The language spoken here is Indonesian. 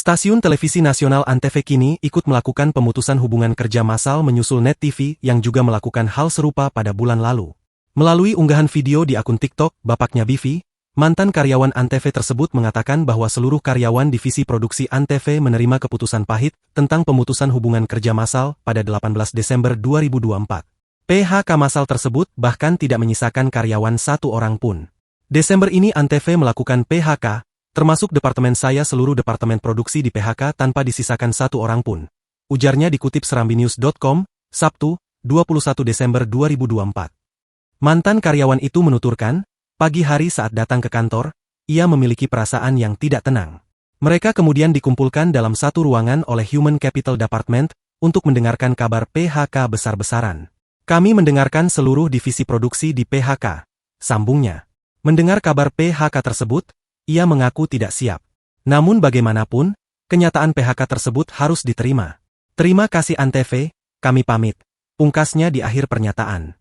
Stasiun televisi nasional Antv kini ikut melakukan pemutusan hubungan kerja massal menyusul Net TV yang juga melakukan hal serupa pada bulan lalu. Melalui unggahan video di akun TikTok, bapaknya Bivi, mantan karyawan Antv tersebut mengatakan bahwa seluruh karyawan divisi produksi Antv menerima keputusan pahit tentang pemutusan hubungan kerja massal pada 18 Desember 2024. PHK massal tersebut bahkan tidak menyisakan karyawan satu orang pun. Desember ini Antv melakukan PHK, termasuk departemen saya, seluruh departemen produksi di PHK tanpa disisakan satu orang pun. Ujarnya dikutip serambinews.com, Sabtu, 21 Desember 2024. Mantan karyawan itu menuturkan, pagi hari saat datang ke kantor, ia memiliki perasaan yang tidak tenang. Mereka kemudian dikumpulkan dalam satu ruangan oleh Human Capital Department untuk mendengarkan kabar PHK besar-besaran. Kami mendengarkan seluruh divisi produksi di PHK, sambungnya. Mendengar kabar PHK tersebut, ia mengaku tidak siap. Namun bagaimanapun, kenyataan PHK tersebut harus diterima. Terima kasih Antv, kami pamit. Pungkasnya di akhir pernyataan.